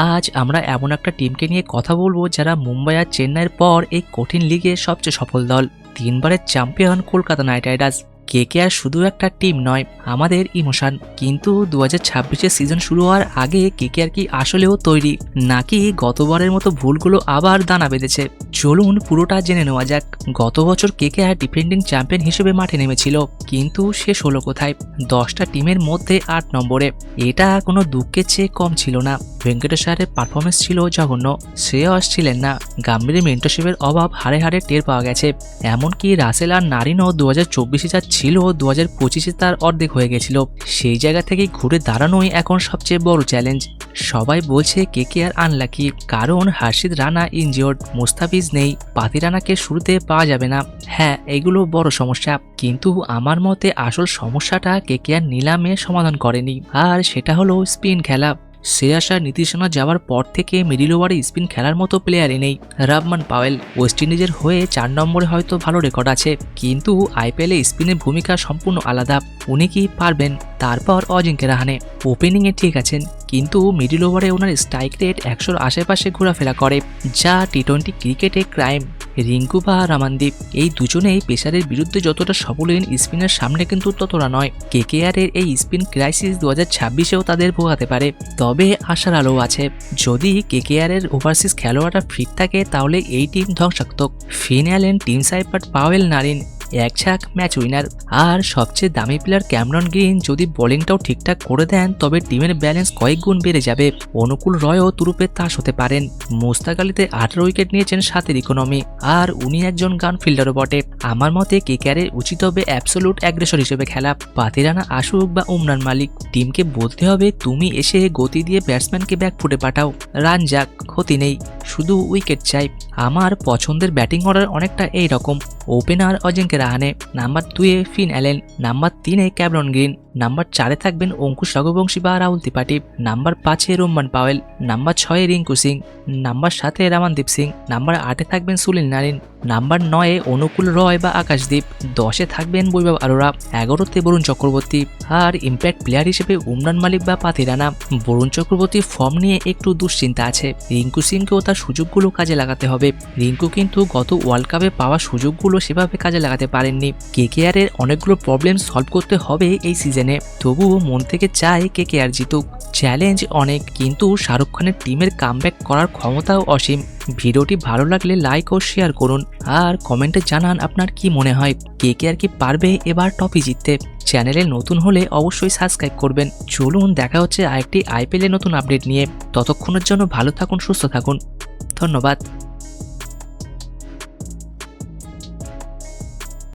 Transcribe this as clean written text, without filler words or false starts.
আজ আমরা এমন একটা টিমকে নিয়ে কথা বলবো যারা মুম্বাই আর চেন্নাইয়ের পর এই কঠিন লিগে সবচেয়ে সফল দল। 3 বারের champion Kolkata night Riders. KKR শুধু একটা টিম নয়, আমাদের ইমোশন। কিন্তু 2026-এর সিজন শুরু হওয়ার আগে কেকেআর কি আসলেও তৈরি, নাকি গতবারের মতো ভুলগুলো আবার দানা বেঁধেছে? চলুন পুরোটা জেনে নেওয়া যাক। গত বছর কেকেআর ডিফেন্ডিং চ্যাম্পিয়ন হিসেবে মাঠে নেমেছিল, কিন্তু শেষ হলো কোথায়? 10টা টিমের মধ্যে 8 নম্বরে। এটা কোনো দুঃখের চেয়ে কম ছিল না। ভেঙ্কটেশ্বরের পারফরমেন্স ছিল জঘন্য, শ্রেয়স ছিলেন না, গাম্ভীর মেন্টরশিপের অভাব হাড়ে হাড়ে টের পাওয়া গেছে। এমনকি রাসেল আর নারিনও 2024-এ যা ছিল 2025-এ তার অর্ধেক হয়ে গেছিল। সেই জায়গা থেকে ঘুরে দাঁড়ানোই এখন সবচেয়ে বড় চ্যালেঞ্জ। সবাই বলছে কেকেআর আনলাকি, কারণ হার্ষিদ রানা ইনজিওর্ড, মুস্তাফিজ নেই, পাতি রানাকে শুরুতে পাওয়া যাবে না। হ্যাঁ, এগুলো বড় সমস্যা, কিন্তু আমার মতে আসল সমস্যাটা কেকেআর নিলামে সমাধান করেনি, আর সেটা হলো স্পিন খেলা। শ্রেয়াস আর নীতিশ রানা যাওয়ার পর থেকে মিডিল ওভারে স্পিন খেলার মতো প্লেয়ারই নেই। রাবমান পাওয়েল ওয়েস্ট ইন্ডিজের হয়ে 4 নম্বরে হয়তো ভালো রেকর্ড আছে, কিন্তু আইপিএলে স্পিনের ভূমিকা সম্পূর্ণ আলাদা। উনি কি পারবেন? তারপর অজিঙ্ক্য রাহানে ওপেনিংয়ে ঠিক আছেন, কিন্তু মিডিল ওভারে ওনার স্ট্রাইক রেট 100-র আশেপাশে ঘোরাফেরা করে, যা টি-20 ক্রিকেটে ক্রাইম। রিঙ্কু বা রামানদীপ এই দুজনেই পেসারের বিরুদ্ধে যতটা সফল, স্পিনের সামনে কিন্তু ততটা নয়। কেকেআরের এই স্পিন ক্রাইসিস 2026-এও তাদের ভোগাতে পারে। তবে আশার আলো আছে, যদি কেকেআরের ওভারসিজ খেলোয়াড়রা ফিট থাকে তাহলে এই টিম ধ্বংসাত্মক। Finn Allen, Tim Seifert, Powell, Narine একঝাক ম্যাচ উইনার। আর সবচেয়ে দামি প্লেয়ার ক্যামেরন গ্রিন যদি বোলিংটাও ঠিকঠাক করে দেন, তবে টিমের ব্যালেন্স কয়েক গুণ বেড়ে যাবে। অনুকূল রয়ও তুরুপে তাস হতে পারেন। মুস্তাক আলীতে 18 উইকেট নিয়েছেন 7-এর ইকোনমি, আর উনি একজন গান ফিল্ডারও বটে। আমার মতে কেকেআরের উচিত হবে অ্যাবসোলুট অ্যাগ্রেসর হিসেবে খেলা। পাতি রানা আসুক বা উমরান মালিক, টিমকে বলতে হবে তুমি এসে গতি দিয়ে ব্যাটসম্যানকে ব্যাকফুটে পাঠাও, রান যাক, ক্ষতি নেই, শুধু উইকেট চাই। আমার পছন্দের ব্যাটিং অর্ডার অনেকটা এই রকম: ওপেনার অজিঙ্ক্য রাহানে, নাম্বার 2-এ ফিন অ্যালেন, নাম্বার 3-এ ক্যামেরন গ্রিন, নাম্বার 4-এ থাকবেন অঙ্কুশ রঘুবংশী বা রাহুল ত্রিপাঠী, নাম্বার 5-এ রোমান পাওয়েল, নাম্বার 6-এ রিঙ্কু সিং, নাম্বার 7-এ রামানদীপ সিং, নাম্বার 8-এ থাকবেন সুনীল নারিন, নাম্বার 9-এ অনুকূল রয় বা আকাশদীপ, 10-এ থাকবেন বৈভব আরোরা, 11-তে বরুণ চক্রবর্তী, আর ইম্প্যাক্ট প্লেয়ার হিসেবে উমরান মালিক বা পাতি রানা। বরুণ চক্রবর্তীর ফর্ম নিয়ে একটু দুশ্চিন্তা আছে। রিঙ্কু সিংকেও তার সুযোগগুলো কাজে লাগাতে হবে। রিঙ্কু কিন্তু গত ওয়ার্ল্ড কাপে পাওয়া সুযোগগুলো সেভাবে কাজে লাগাতে পারেননি। কেকেআরের অনেকগুলো প্রবলেম সলভ করতে হবে এই সিজনে, তবুও মন থেকে চায় কেকেআর জিতুক। চ্যালেঞ্জ অনেক, কিন্তু শাহরুখ খানের টিমের কামব্যাক করার ক্ষমতাও অসীম। ভিডিওটি ভালো লাগলে লাইক ও শেয়ার করুন, আর কমেন্টে জানান আপনার কি মনে হয়, কেকেআর কি পারবে এবার ট্রফি জিততে? চ্যানেলে নতুন হলে অবশ্যই সাবস্ক্রাইব করবেন। চলুন দেখা হচ্ছে আরেকটি আইপিএলের নতুন আপডেট নিয়ে। ততক্ষণের জন্য ভালো থাকুন, সুস্থ থাকুন, ধন্যবাদ।